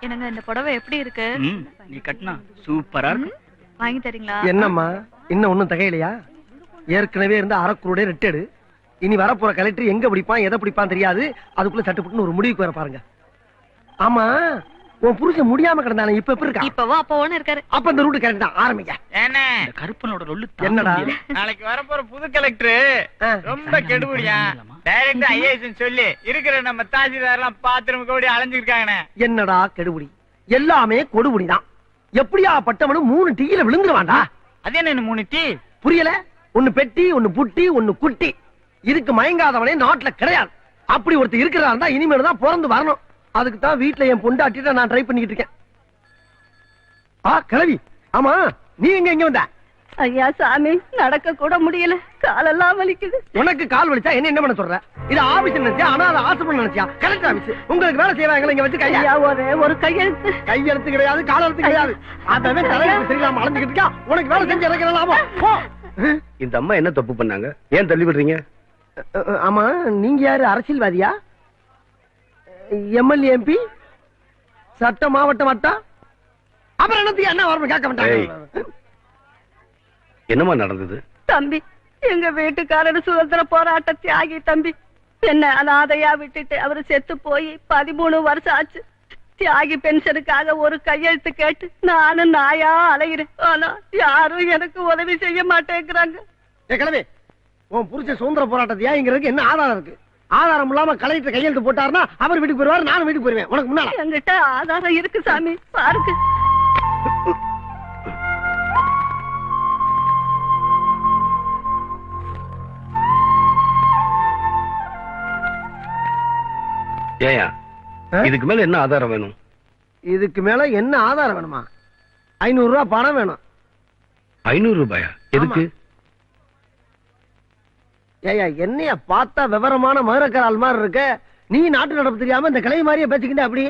என்னங்க இந்த புடவை எப்படி இருக்கு? நீ கட்டினா சூப்பரா இருக்கு. வாங்கி தரீங்களா? என்னம்மா இன்னும் ஒண்ணும் தகையிலையா? ஏற்கனவே இருந்த அரைக்குறோட ரெட்டெடு. இனி வரப்போற கலெக்டர் எங்க பிடிப்பான் எதை பிடிப்பான் தெரியாது. அதுக்குள்ள சட்டுப்புட்டுன்னு ஒரு முடிவுக்கு வர பாருங்க. ஆமா, உன் புருஷன் முடியாம கிடந்தானே, இப்ப எப்படி இருக்கா? இப்பவோ அப்பவோன்னு இருக்காரு. அப்ப இந்த ரூட் கரெக்ட் தான், ஆரம்பிங்க. என்ன கருப்பனோட ரொல்லு என்னடா? நாளைக்கு வரப்போற புது கலெக்டர் ரொம்ப கெடுபடியா. டைரக்ட் ஐஏஎஸ் சொல்லி இருக்கிற நம்ம தாசில்தார் எல்லாம் பாத்ரூம் கூட அலைஞ்சிருக்காங்க. என்னடா கெடுபடி? எல்லாமே கொடுபடிதான். எப்படியா பட்டவனும் 3 டீயில விழுந்துருவான்டா. அது என்ன 3 டீ? புரியல? ஒன்னு பெட்டி, ஒன்னு புட்டி, ஒன்னு குட்டி. இதுக்கு மயங்காதவனே நாட்டுல கிடையாது. அப்படி ஒருத்தர் இருக்கிறதா இருந்தா இனிமேல் தான் பிறந்து வரணும். அதுக்கு தான் வீட்டுல என் பொண்டாட்டிட்ட நான் ட்ரை பண்ணிக்கிட்டு இருக்கேன். கிளவி, ஆமா நீ எங்க வந்த? ஐயா சாமி, நடக்க கூட முடியல, காலெல்லாம் வலிக்குது. உனக்கு கால் வலிச்சா என்ன பண்ண சொல்ற? இது ஆபீஸ் நினைச்சியா? ஆனா அது ஆசிரமம் நினைச்சியா? Collector office. உங்களுக்கு வேலை செய்வாங்க இங்க வச்சு கையா ஒரே ஒரு கையெழுத்து. கையெழுத்து கிடையாது, கால் எழுத்து கிடையாது. அதவே தலையில சரியில்லாம அலைஞ்சுக்கிட்டு இருக்கா. உனக்கு வேலை செஞ்சு இறக்கலாம். இந்த அம்மா என்ன தப்பு பண்ணாங்க? ஏன் தள்ளி விடுறீங்க? ஆமா, நீங்க யாரு? அரசியல்வாதியா? எம்எல்ஏ, எம்பி, சட்ட மாவட்ட வட்டம்? அப்புறம் என்னத்துக்கு என்ன வரணும் கேட்க மாட்டாங்க. என்னமா நடந்தது? தம்பி, எங்க வீட்டுக்காரர் சுதந்திர போராட்ட தியாகி தம்பி. என்ன அனாதையா விட்டுட்டு அவரு செத்து போய் 13 வருஷம் ஆச்சு. தியாகி பென்ஷனுக்காக ஒரு கையெழுத்து கேட்டு நானும் நாயா அலைகிறேன். ஆனா யாரும் எனக்கு உதவி செய்ய மாட்டேங்கிறாங்க. கிளம்பி, உன் புருஷ சுதந்திர போராட்டத்தையா இங்கிறதுக்கு என்ன ஆதாரம் இருக்கு? ஆதாரம் இல்லாம கலெக்டர் கையெழுத்து போட்டாருன்னா அவர் வீட்டுக்கு போயிருவாரு, நானும் வீட்டுக்கு போயிருவேன். உனக்கு முன்னால என்கிட்ட ஆதாரம் இருக்கு சாமி, பாருங்க. ஏயா, இதுக்கு மேல என்ன ஆதாரம் வேணும்? இதுக்கு மேல என்ன ஆதாரம் வேணுமா? 500 ரூபாய் பணம் வேணும். 500 ரூபாயா? எதுக்கு? ஏயா, என்னைய பார்த்தா விவரமான மதுரக்கால் மாதிரி இருக்க. நீ நாட்டு நடப்பு தெரியாம இந்த கிளை மாதிரியே பேசிக்கிட்ட. அப்படி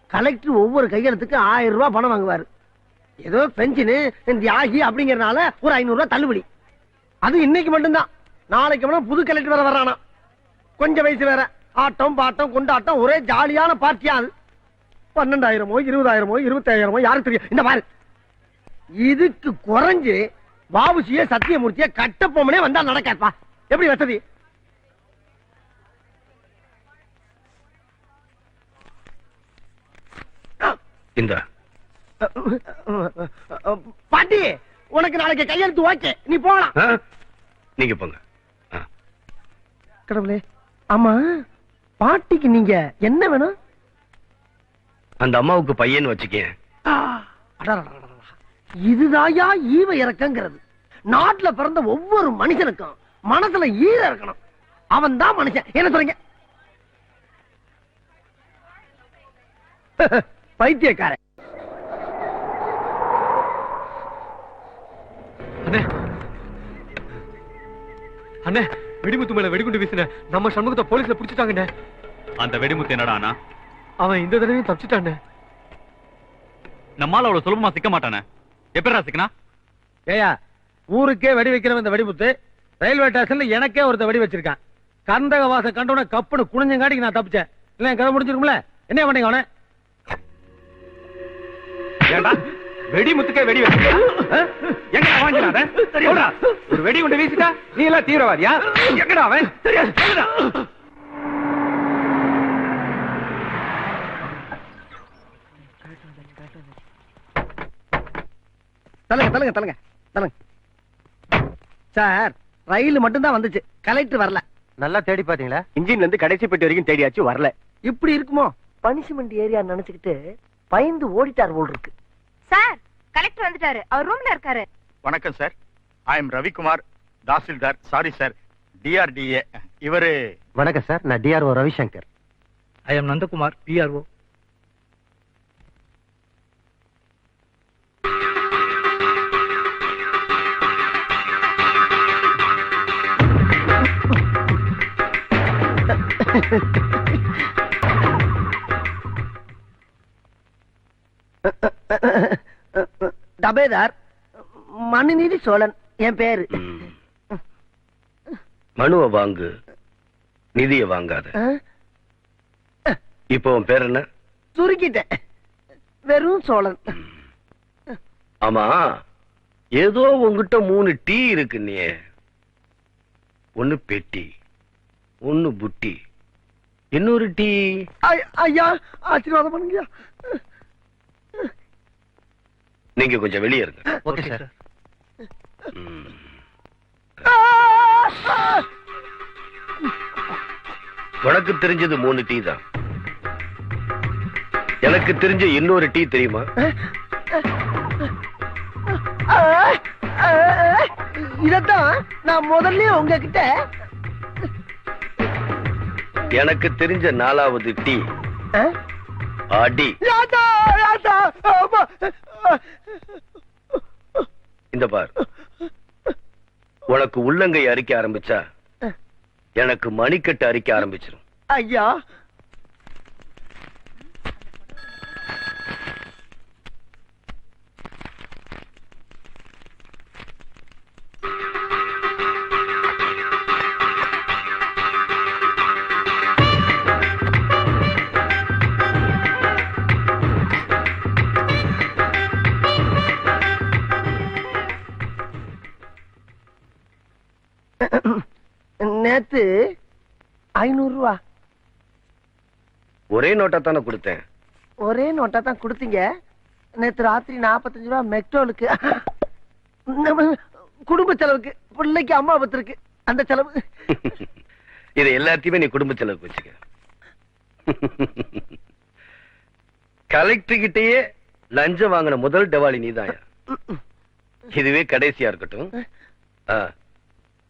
கலெக்டர் ஒவ்வொரு கையெழுத்துக்கு 1000 ரூபாய் பணம் வாங்குவாரு. ஏதோ பென்ஷனு தியாகி அப்படிங்கறதுனால ஒரு 500 ரூபாய் தள்ளுபடி. அது இன்னைக்கு மட்டும்தான். நாளைக்கு புது கலெக்டர் வேற வர்றானா. கொஞ்சம் வயசு வேற. ஆட்டம் பாட்டம் கொண்டாட்டம், ஒரே ஜாலியான பார்ட்டியா. அது 12,000மோ 20,000மோ 25,000மோ யாருக்கு தெரியும்? இந்த பாரு, இதுக்கு குறைஞ்சு பாபுசிய சத்தியமூர்த்திய கட்டப்போமனே வந்தா நடக்காப்பா. எப்படி வசதி? இந்த பாட்டி, உனக்கு நாளைக்கு கையெழுத்து ஓகே, நீ போகலாம். நீங்க போங்க. கடவுளே, ஆமா பாட்டிக்கு நீங்க என்ன வேணும்? அந்த அம்மாவுக்கு பையன் வச்சுக்கேன். இதுதாயா ஈவ இறக்கங்கிறது. நாட்டுல பிறந்த ஒவ்வொரு மனுஷனுக்கும் மனசுல ஈர இருக்கணும். அவன் தான் மனுஷன். என்ன சொல்றீங்க? பைத்தியக்கார. அண்ணே, வெடிமுத்து மேல வெடிகுண்டு வீசின நம்ம சண்முகத்தை போலீஸ்ல புடிச்சிட்டாங்கண்ணே. அந்த வெடிமுத்து என்னடா? அவன் இந்த தடவையும் தப்பிச்சிட்டானே. நம்மால அவ்வளவு சுலபமா சிக்க மாட்டானே. எப்படா சிக்கனா? ஏயா, ஊருக்கே வெடி வைக்கிறவன் இந்த வெடிமுத்து ரயில்வே ஸ்டேஷன்ல எனக்கே ஒருத்த வெடி வச்சிருக்கான். கந்தக வாசம் கண்டவன கப்புனு குனிஞ்சங்காட்டிக்கு நான் தப்பிச்சேன். இல்ல கதை முடிச்சிருக்கும்ல. என்ன பண்ணீங்க அவனை? வெடிமுத்துக்கே வெடி வச்சிருக்கா? எங்கடா வாங்கினாத? தெரியுமா? ஒரு வெடி கொண்டு வீசிட்டா நீ எல்லாம் தீவிரவாதியா? எங்கடா அவன்? தெரியாது. தலங்க சார், ரயில் மட்டும் தான் வந்துச்சு, கலெக்டர் வரல. நல்லா தேடி பாத்தீங்களா? இன்ஜின்ல இருந்து கடைசி பெட்டி வரைக்கும் தேடியாச்சு, வரல. இப்படி இருக்குமோ? பனிஷ்மெண்ட் ஏரியா நினைச்சுக்கிட்டு பயந்து ஓடிட்டார் போல் இருக்கு. சார், கலெக்டர் வந்துட்டாரு. அவர் ரூம்ல இருக்காரு. வணக்கம் சார், ஐ எம் ரவிக்குமார், தாசில்தார். Sorry sir, DRDA. இவரு. வணக்கம் சார், நான் DRO Ravishankar. I am Nandakumar, PRO. டபேதார் மனுநீதி சோழன் என் பேரு. மனுவை வாங்கு, நிதியை வாங்காத. இப்போ உன் பேர் என்ன? சுருக்கிட்டேன். வெறும் சோழன். ஆமா, ஏதோ உங்ககிட்ட 3 டீ இருக்கு. நீ ஒண்ணு பெட்டி, ஒண்ணு புட்டி, இன்னொரு டீ. ஐயா ஆசீர்வாதம் பண்ணுங்கய்யா. நீங்க கொஞ்சம் வெளியே இருங்க. Okay sir. உனக்கு தெரிஞ்சது 3 டீ தான். எனக்கு தெரிஞ்ச இன்னொரு டீ தெரியுமா? இதத்தான் நான் முதல்ல உங்ககிட்ட. எனக்கு தெரிஞ்ச 4வது டீ அடி. இந்த பார், உனக்கு உள்ளங்கை அரிக்க ஆரம்பிச்சா எனக்கு மணிக்கட்டு அரிக்க ஆரம்பிச்சிடும். ஐயா நேத்து 500 ரூபா. ஒரே நோட்டா தானே கொடுத்தேன். ஒரே நோட்டா தான் கொடுத்தீங்க. நேத்து ராத்திரி 45 ரூபா மெக்டோலுக்கு, குடும்ப செலவுக்கு, பிள்ளைக்கு அம்மா பத்திருக்கு, அந்த செலவு. இது எல்லாத்தையுமே நீ குடும்ப செலவுக்கு வச்சுக்க. கலெக்டர் கிட்டயே லஞ்சம் வாங்கின முதல் டவாலி நீதான். இதுவே கடைசியா இருக்கட்டும்.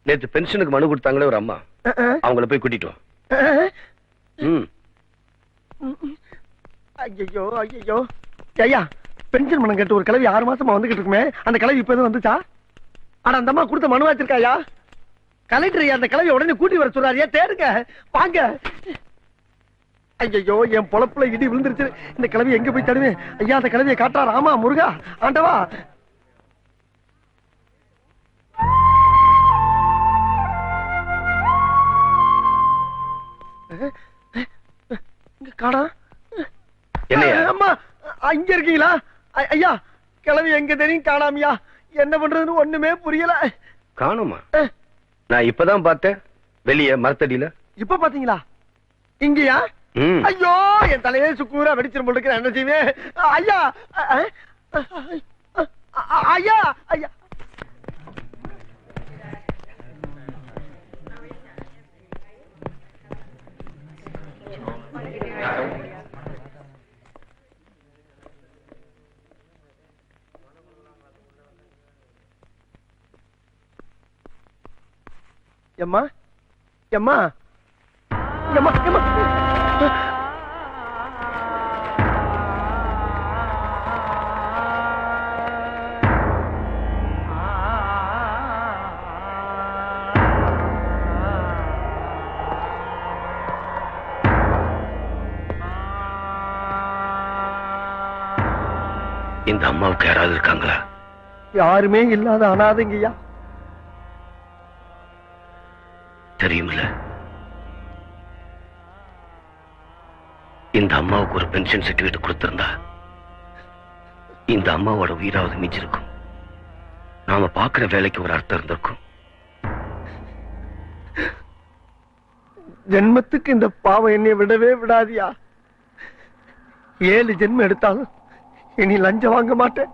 நேத்து பென்ஷனுக்கு மனு கொடுத்தாங்களே ஒரு அம்மா, அவங்கள போய் கூட்டிட்டு வா. ஐயோ ஐயோ ஐயா, பென்ஷன் மனம் கேட்டு ஒரு கிளவி 6 மாசமா வந்துகிட்டு இருக்குமே, அந்த கிளவி இப்ப எதுவும் வந்துச்சா? ஆனா அந்த அம்மா கொடுத்த மனு வச்சிருக்காயா? கலெக்டர் அந்த கிளவி உடனே கூட்டி வர சொல்றாரு. தேடுங்க, வாங்க. ஐயோ, என் பொழப்புல இடி விழுந்துருச்சு. இந்த கிளவி எங்க போய் தடுவேன்? ஐயா, அந்த கிளவியை காட்டுறா. ராமா முருகா ஆண்டவா. காணா அம்மா, அங்க இருக்கீங்களா? ஐயா, கிளவி எங்க தெரியும் காணாமியா? என்ன பண்றதுன்னு ஒண்ணுமே புரியல. காணுமா? நான் இப்பதான் பார்த்தேன் வெளியே மரத்தடியில. இப்ப பாத்தீங்களா? இங்கயா? ஐயோ, என் தலையே சுக்கூரா வெடிச்சிரும் போல இருக்கு. என்ன செய்வேன்? ஐயா ஐயா ஐயா, எம்மா எம்மா எம்மா எம்மா. இந்த அம்மாவுக்கு யாராவது இருக்காங்களா? யாருமே இல்லாத அனாதைங்கய்யா. தெரியுமில்ல, இந்த அம்மாவுக்கு ஒரு பென்ஷன் சர்டிபிகேட் கொடுத்திருந்தா இந்த அம்மாவோட உயிராவது மிஞ்சிருக்கும். நாம பாக்குற வேலைக்கு ஒரு அர்த்தம் இருந்திருக்கும். ஜென்மத்துக்கு இந்த பாவம் என்னை விடவே விடாதியா. 7 ஜென்மம் எடுத்தாலும் இனி லஞ்சம் வாங்க மாட்டேன்.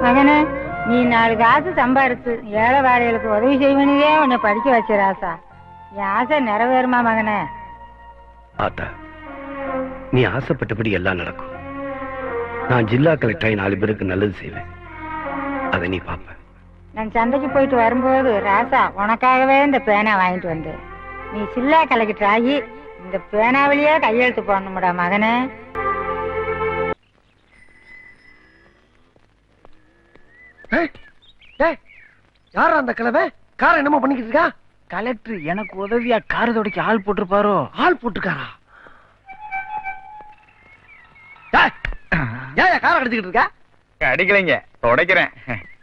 மகனே, நீ 4 காசு சம்பாரிச்சு ஏழை வாழைகளுக்கு உதவி செய்வனே உன்னை படிக்க வச்ச ராசா. என் ஆசை நிறைவேறுமா மகனே? ஆத்தா, நீ ஆசைப்பட்டபடி எல்லாம் நடக்கும். நான் ஜில்லா கலெக்டராய் 4 பேருக்கு நல்லது செய்வேன். அதை நீ பாப்ப. நான் சந்தைக்கு போயிட்டு வரும்போது ராசா உனக்காகவே இந்த பேனா வாங்கிட்டு வந்தேன். நீ ஜில்லா கலெக்டர் ஆகி இந்த பேனாவிலேயே கையெழுத்து போடணும்டா மகனே. யாரா அந்த கிழவை? காரை என்னமோ பண்ணிக்கிட்டு இருக்கா? கலெக்டர் எனக்கு உதவியா கார துடைக்க ஆள் போட்டிருப்பாரோ? ஆள் போட்டுக்காரா? ஏன் காரை கடிச்சுக்கிட்டு இருக்க? அடிக்கலைங்க, துடைக்கிறேன்.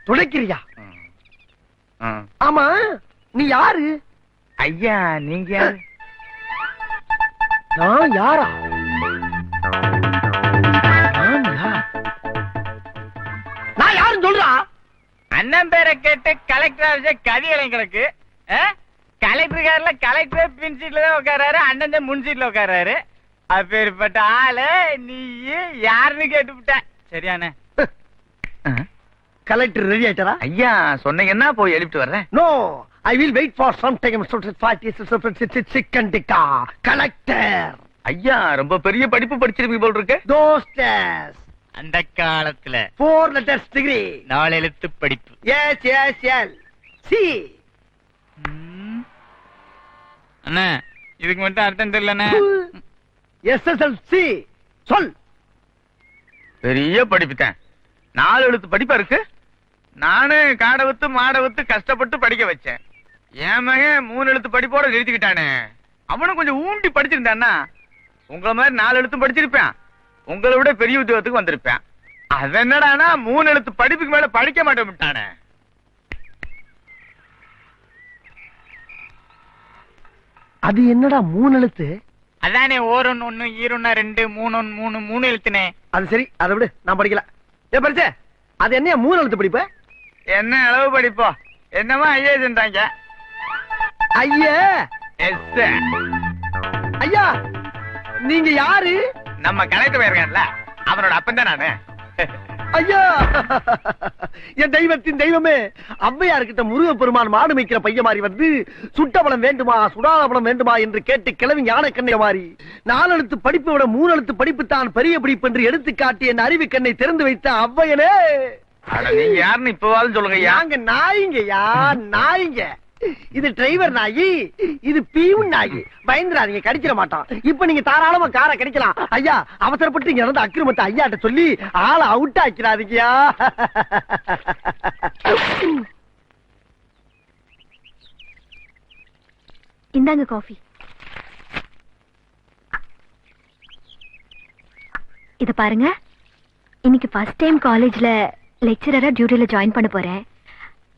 துடைக்கிறியா? ம். ஆமா, நீ யாரு? ஐயா, நீங்க யாரு? நான் யாரா? நான் யாருன்னு சொல்றா? அண்ணன் பேரை கேட்டு கலெக்டர் ஆஃபீஸ் கதி இளைஞருக்கு கலெக்டர் கார்ல கலெக்டர் பின் சீட்ல தான் உட்காராரு, அண்ணன் தான் முன் சீட்ல உட்காராரு. அப்பேற்பட்ட ஆளு நீ யாருன்னு கேட்டுவிட்ட. சரியானே? கலெக்டர் ரெடி ஆயிட்டாரா? ஐயா சொன்னீங்கன்னா போய் எழுப்பிட்டு வர்றேன். No, I will wait for some time. Chicken tikka collector. ஐயா ரொம்ப பெரிய படிப்பு படிச்சிருப்பீங்க போல் இருக்கு. தோஸ்டர்ஸ் அந்த காலத்துல 4 letters degree. 4 எழுத்து படிப்பு. S S L C. அண்ணா இதுக்கு மட்டும் அர்த்தம் தெரியலண்ணே. எஸ்எஸ்எல்சி சொல். பெரிய படிப்புதான். 4 எழுத்து படிப்பா இருக்கு. நானு காடை வித்து மாடை வித்து கஷ்டப்பட்டு படிக்க வச்சேன். என் மகன் 3 எழுத்து படிப்போட நிறுத்திக்கிட்டானே. அவனும் கொஞ்சம் ஊண்டி படிச்சிருந்தான்னா உங்களை மாதிரி 4 எழுத்தும் படிச்சிருப்பேன். உங்களை விட பெரிய உத்தியோகத்துக்கு வந்திருப்பேன். அது என்னடானா 3 எழுத்து படிப்புக்கு மேல படிக்க மாட்டேன். அது என்னடா 3 எழுத்து? அதானே ஓரொன்னு 1 ஈரொன்னா 2 3 3 எழுத்துனே. அது சரி, அதை விடு, நான் படிக்கல. ஏ படிச்சே, அது என்ன 3 எழுத்து படிப்பு? என்ன அளவு படிப்போ? என்னமா ஐஏன்றாங்க. ஐயா எஸ் ஐயா, நீங்க யாரு? நம்ம கலெக்டர் இருக்கான்ல, அவனோட அப்பன் தான் நானு. ஐயா, என் தெய்வத்தின் தெய்வமே, ஔவையார்கிட்ட முருகப்பெருமான் மாடு மேய்க்கிற பையன் மாதிரி வந்து சுட்டபலம் வேண்டுமா சுடாபலம் வேண்டுமா என்று கேட்டு கிழவி ஞான கண்ணை மாதிரி 4 எழுத்து படிப்பை விட 3 எழுத்து படிப்பு தான் பெரிய படிப்பு என்று எடுத்து காட்டி என் அறிவு கண்ணை திறந்து வைத்த ஔவையனே. நீங்க யாருன்னு இப்பவாலும் சொல்லுங்க. நாங்க நாய்ங்கயா, நாய்ங்க. இது டிரைவர் நாயி, இது பீவன் நாயி. பயந்துராதீங்க, கடிச்சிட மாட்டோம். இப்ப நீங்க தாராளமா காரை கடிக்கலாம். ஐயா, அவசரப்பட்டு இங்க நடந்த அக்கிரமத்தை ஐயாட்ட சொல்லி ஆளை அவுட் ஆக்கிறாதீங்கயா. இந்தாங்க காஃபி. இத பாருங்க, இன்னைக்கு ஃபர்ஸ்ட் டைம் காலேஜ்ல லெக்சரரா டியூட்டில ஜாயின் பண்ண போறேன்.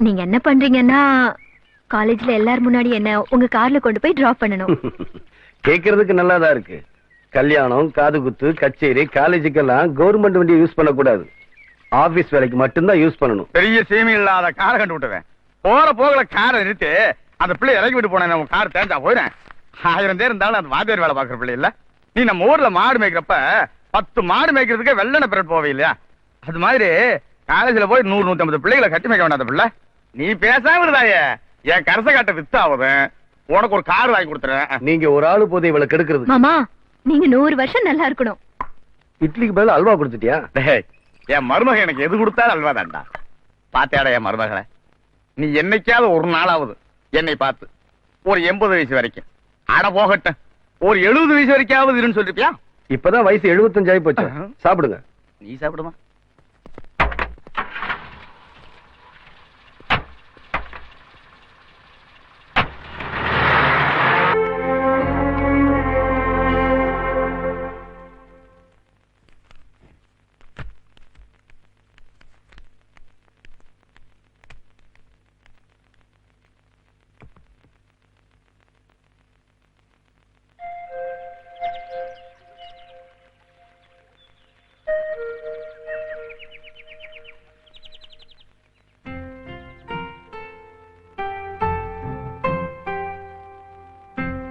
நீங்க என்ன பண்றீங்கன்னா காலேஜ்ல எல்லாரும் முன்னாடி என்ன உங்க கார்ல கொண்டு போய் டிராப் பண்ணணும். கேக்குறதுக்கு நல்லாதான் இருக்கு. கல்யாணம், காது குத்து, கச்சேரி, காலேஜுக்கெல்லாம் கவர்மெண்ட் வண்டியை யூஸ் பண்ணக்கூடாது. ஆபீஸ் வேலைக்கு மட்டும்தான் யூஸ் பண்ணணும். பெரிய சேமி இல்லாத காரை கண்டு விட்டுவேன். போற போகல காரை நிறுத்தி அந்த பிள்ளை இறக்கி விட்டு போனேன். உன் கார் தேஞ்சா போயிறேன். 1000 பேர் இருந்தாலும் அது வாத்தியார் வேலை பாக்குற பிள்ளை இல்ல. நீ நம்ம ஊர்ல மாடு மேய்க்கிறப்ப 10 மாடு மேய்க்கிறதுக்கு வெள்ளன பிறட் போவே இல்லையா? அது மாதிரி காலேஜ்ல போய் 100-150 பிள்ளைகளை கட்டி மேய்க்க வேண்டாத பிள்ளை. நீ பேசாம இருந்தாயே, என் கரச காட்ட வித்து ஆகுது. உனக்கு ஒரு கார் வாங்கி கொடுத்துறேன். நீங்க ஒரு ஆளு போதை இவளை கெடுக்கிறது. மாமா, நீங்க 100 வருஷம் நல்லா இருக்கணும். இட்லிக்கு பதில் அல்வா கொடுத்துட்டியா? என் மருமக எனக்கு எது கொடுத்தாலும் அல்வா தான்டா. பாத்தியாடா என் மருமகளை? நீ என்னைக்காவது ஒரு நாளாவது என்னை பார்த்து ஒரு 80 வயசு வரைக்கும் அட போகட்டும் ஒரு 70 வயசு வரைக்காவது இருன்னு சொல்லிருப்பியா? இப்பதான் வயசு 75 ஆகி போச்சு. சாப்பிடுங்க. நீ சாப்பிடுமா?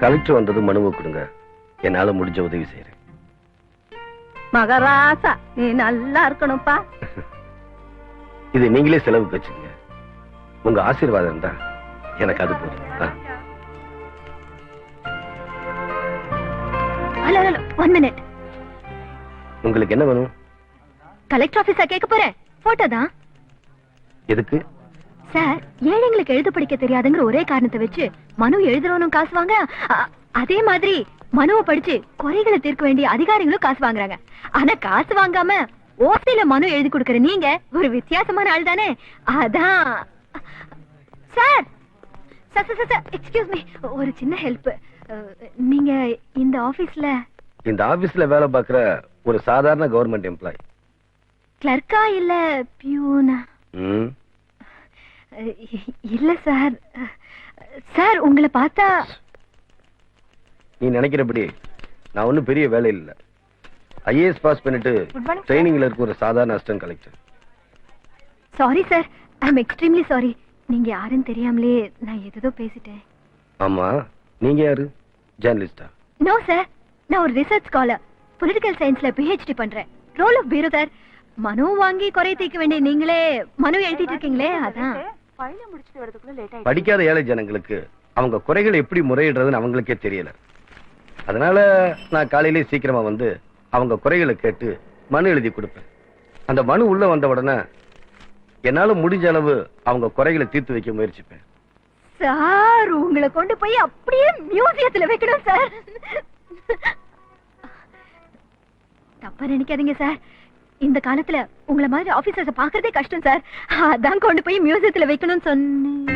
கலெக்டர் வந்தது மனுவை கொடுங்க. என்னால முடிஞ்ச உதவி செய்யறேன். மகராசா, நீ நல்லா இருக்கணும்ப்பா. இது நீங்களே செலவுக்கு வச்சுங்க. உங்க ஆசீர்வாதம் இருந்தா எனக்கு அது போதும். Hello hello, 1 minute. உங்களுக்கு என்ன வேணும்? கலெக்டர் ஆபீஸா கேட்க போறேன். போட்டோ தான். எதுக்கு? சார், ஏழைங்களுக்கு எழுத படிக்க தெரியாதுங்கிற ஒரே காரணத்தை வச்சு மனு எழுதுறவனும் காசு வாங்க, அதே மாதிரி மனுவை படிச்சு குறைகளை தீர்க்க வேண்டிய அதிகாரிகளும் காசு வாங்குறாங்க. ஆனா காசு வாங்காம ஓசில மனு எழுதி கொடுக்கற நீங்க ஒரு வித்தியாசமான ஆள் தானே. அதான் சார். எக்ஸ்கியூஸ் மீ, ஒரு சின்ன ஹெல்ப். நீங்க இந்த ஆபீஸ்ல வேலை பார்க்கிற ஒரு சாதாரண கவர்மெண்ட் எம்ப்ளாய். கிளர்க்கா இல்ல பியூனா? ம். இல்ல சார். சார் உங்களை பார்த்தா நீ நினைக்கிறபடி நான் ஒன்னும் பெரிய வேலையில் இல்ல. ஐஏஎஸ் பாஸ் பண்ணிட்டு Good morning, sir. ட்ரைனிங்ல இருக்க ஒரு சாதாரண assistant collector. Sorry sir, I am extremely sorry. நீங்க யாருன்னு தெரியாமலே நான் ஏதோ பேசிட்டேன். ஆமா, நீங்க யாரு? ஜேர்னலிஸ்டா? நோ சார், நான் ஒரு ரிசர்ச் ஸ்காலர். பொலிட்டிக்கல் சயின்ஸ்ல PhD பண்றேன். Role of bureau sir. மனு வாங்கி குறை தீர்க்க வேண்டிய நீங்களே மனு எழுதிட்டு இருக்கீங்களே, அதான். படிக்காத ஏழை ஜனங்களுக்கு அவங்க குறைகள் எப்படி முறையிடுறதுன்னு அவங்களுக்கே தெரியல. அதனால நான் காலையிலே சீக்கிரமா வந்து அவங்க குறைகளை கேட்டு மனு எழுதி கொடுப்பேன். அந்த மனு உள்ள வந்த உடனே என்னால முடிஞ்ச அளவு அவங்க குறைகளை தீர்த்து வைக்க முயற்சிப்பேன். சார் உங்களை கொண்டு போய் அப்படியே மியூசியத்துல வைக்கணும் சார். தப்பா நினைக்காதீங்க சார். இந்த காலத்துல உங்களை மாதிரி ஆபீசர்ஸ் பாக்குறதே கஷ்டம் சார். அதான் கொண்டு போய் மியூசியத்துல வைக்கணும்னு சொன்னேன்.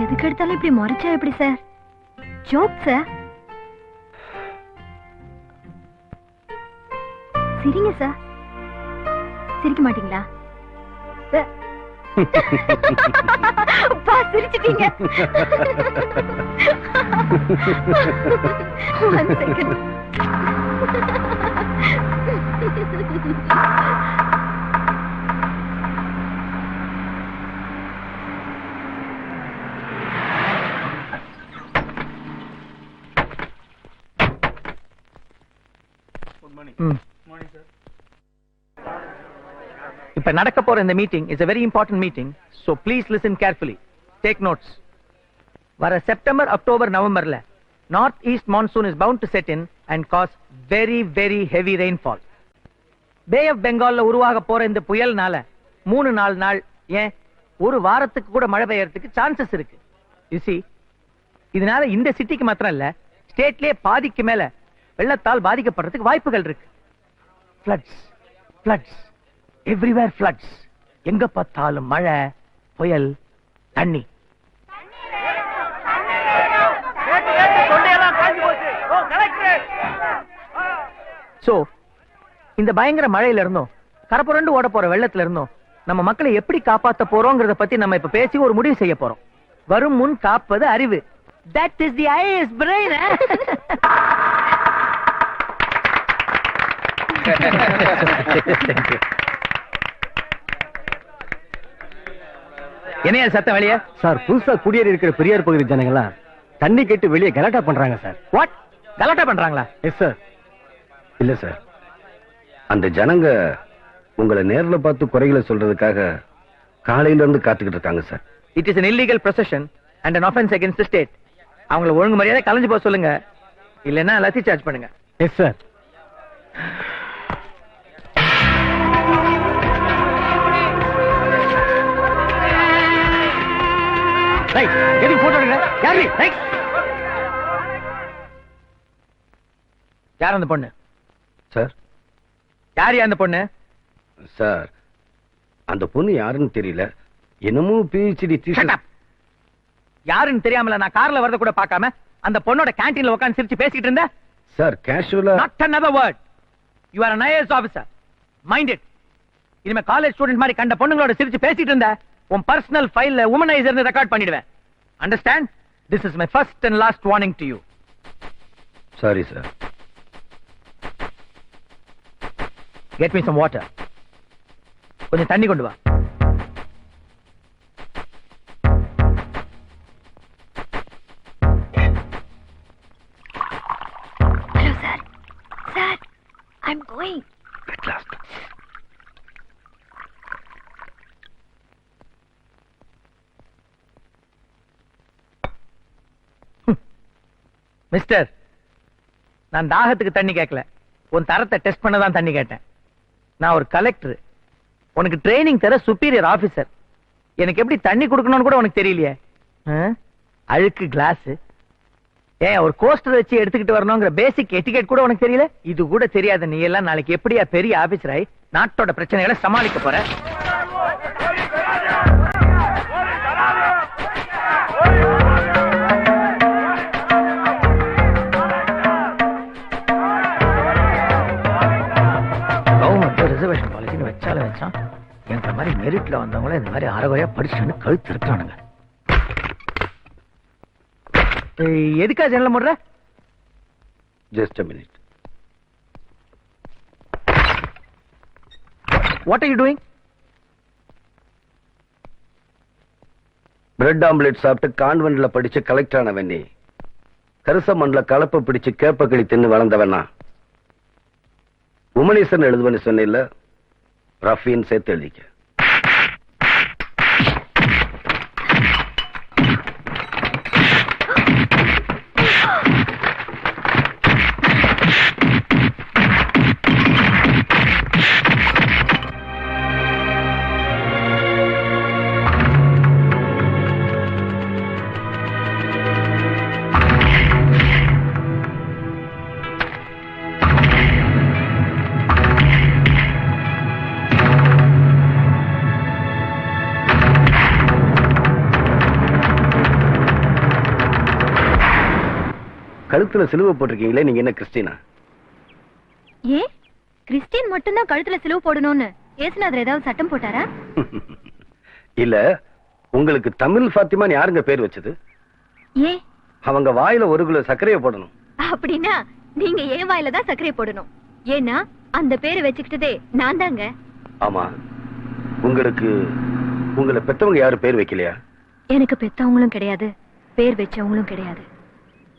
எதுக்கு எடுத்தாலும் இப்படி முறைச்சா எப்படி சார்? Joke sir. சிரிங்க சார். சிரிக்க மாட்டீங்களா? சிரிச்சிட்டீங்க. One second. இப்ப நடக்க போற இந்த meeting is a very important meeting, so please listen carefully. Take notes. வர செப்டம்பர், அக்டோபர், நவம்பர்ல north east monsoon is bound to set in and cause very very heavy rainfall. Bay of பெங்கால்ல உருவாக போற இந்த புயல்னால 3-4 நாள், ஏன் ஒரு வாரத்துக்கு கூட மழை பெய்யறதுக்கு சான்சஸ் இருக்கு. You see, இதனால இந்த சிட்டிக்கு மாத்திரம் இல்ல, ஸ்டேட்லயே பாதிக்கு மேல வெள்ளத்தால் பாதிக்கப்படுறதுக்கு வாய்ப்புகள் இருக்கு. floods everywhere, floods. எங்க பார்த்தாலும் மழை, புயல், தண்ணி. சோ இந்த பயங்கர மழையில இருந்தோம், கரப்புரண்டு ஓட போற வெள்ளத்துல இருந்தோம் நம்ம மக்களை எப்படி காப்பாத்த போறோம்ங்கறத பத்தி நம்ம இப்ப பேசி ஒரு முடிவு செய்ய போறோம். வரும் முன் காப்பது அறிவு. That is the IAS brain. என்னையா சத்தம் வெளியே? சார், புதுசா குடியேறி இருக்கிற பெரியார் பகுதி ஜனங்களா தண்ணி கேட்டு வெளியே கலாட்டா பண்றாங்க சார். வாட்? கலாட்டா பண்றாங்களா? Yes sir. இல்ல சார், அந்த ஜனங்க உங்களை நேர்ல பார்த்து குறைகளை சொல்றதுக்காக காலையில இருந்து காத்துக்கிட்டு இருக்காங்க sir. It is an illegal procession and an offense against the state. அவங்கள ஒழுங்கு மரியாதை கலைஞ்சு போக சொல்லுங்க, இல்லன்னா லத்தி சார்ஜ் பண்ணுங்க. Yes sir. Right, getting photo எடுங்க. யாரு? ரைட். யார் அந்த பொண்ணு? சார், யார் அந்த பொண்ணு? சார், அந்த பொண்ணு யாருன்னு தெரியல. என்னமோ PhD Shut தீசிஸ். up. யாருன்னு தெரியாமல நான் கார்ல வரத கூட பார்க்காம அந்த பொண்ணோட கேண்டீன்ல உட்கார்ந்து சிரிச்சு பேசிட்டு இருந்த. சார், கேஷுவலா. Not another word. You are an IAS officer. Mind it. இனிமே காலேஜ் ஸ்டூடண்ட் மாதிரி கண்ட பொண்ணுங்களோட சிரிச்சு பேசிட்டு இருந்த உன் பர்சனல் ஃபைல்ல வுமனைசர்னு ரெக்கார்ட் பண்ணிடுவேன். Understand? This is my first and last warning to you. Sorry sir. Get me some water. கொஞ்சம் தண்ணி கொண்டு வா. Hello sir. Sir, I'm going. At last. Mister, நான் தாகத்துக்கு தண்ணி கேட்கல, உன் தரத்தை டெஸ்ட் பண்ண தான் தண்ணி கேட்டேன். நான் ஒரு கலெக்டர், உனக்கு ட்ரைனிங் தர சுப்பீரியர் ஆபீசர். எனக்கு எப்படி தண்ணி கொடுக்கணும்னு கூட உனக்கு தெரியலையே. அழுக்கு கிளாஸ், ஏன் ஒரு கோஸ்டர் வச்சு எடுத்துக்கிட்டு வரணுங்கிற பேசிக் எட்டிகெட் கூட உனக்கு தெரியல. இது கூட தெரியாத நீ எல்லாம் நாளைக்கு எப்படியா பெரிய ஆபீசராய் நாட்டோட பிரச்சனைகளை சமாளிக்க போற? ரிசர்வேஷன் பாலிசின்னு வச்சாலும் வச்சான் என்ற மாதிரி மெரிட்ல வந்தவங்கள இந்த மாதிரி அறகுறையா படிச்சுட்டு கழுத்து இருக்கானுங்க. எதுக்கா ஜன்னல முடுற? Just a minute. What are you doing? Bread omelette சாப்பிட்டு கான்வென்ட்ல படிச்சு கலெக்டர் ஆனவன் நீ. கருசமண்ல கலப்பை பிடிச்சு கேப்பக்களி தின்னு வளர்ந்தவனா. உமனேசன் எழுதுவன்னு சொன்ன ரஃபின்னு சேர்த்து எழுதிக்க. கழுத்துல சிலுவை போட்டிருக்கீங்களே, நீங்க என்ன கிறிஸ்டினா? ஏன் கிறிஸ்டியன் மட்டும்தான் கழுத்துல சிலுவை போடணும்னு ஏசுநாதர் ஏதாவது சட்டம் போட்டாரா? இல்ல, உங்களுக்கு தமிழ் ஃபாத்திமான்னு யாருங்க பேர் வச்சது? ஏன் அவங்க வாயில 1 கிலோ சர்க்கரையை போடணும். அப்படின்னா நீங்க ஏன் வாயில தான் சர்க்கரை போடணும். ஏன்னா அந்த பேரை வச்சுக்கிட்டதே நான் தாங்க. ஆமா, உங்களுக்கு உங்களை பெத்தவங்க யாரும் பேர் வைக்கலையா? எனக்கு பெத்தவங்களும் கிடையாது, பேர் வச்சவங்களும் கிடையாது.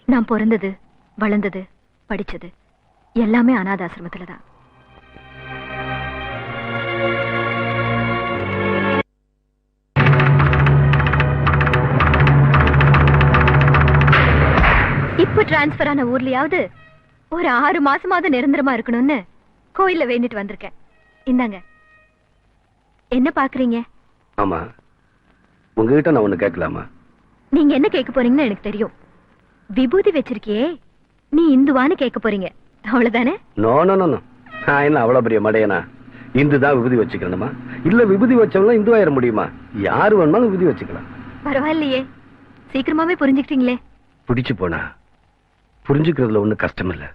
நான் பிறந்தது, வளர்ந்தது, படிச்சது எல்லாமே அனாதாசிரமத்துல தான். இப்ப டிரான்ஸ்பர் ஆன ஊர்லயாவது ஒரு 6 மாசமாவது நிரந்தரமா இருக்கணும்னு கோயில்ல வேண்டிட்டு வந்திருக்கேன். இந்தாங்க. என்ன பாக்குறீங்க? ஆமா, உங்ககிட்ட நான் ஒண்ணு கேட்கலாமா? நீங்க என்ன கேட்க போறீங்கன்னு எனக்கு தெரியும். விபூதி வச்சிருக்கியே, நீ இந்துவான்னு கேட்க போறீங்க, அவ்வளவுதானே? நோ நோ நோ, நான் என்ன அவ்வளவு பெரிய மடையனா? இந்து தான் விபூதி வச்சுக்கணுமா? இல்ல விபூதி வச்சவங்க இந்துவாயிர முடியுமா? யாரு வேணுமாலும் விபூதி வச்சுக்கலாம். பரவாயில்லையே, சீக்கிரமாவே புரிஞ்சுக்கிட்டீங்களே. பிடிச்சு போனா புரிஞ்சுக்கிறதுல ஒண்ணு கஷ்டம் இல்ல.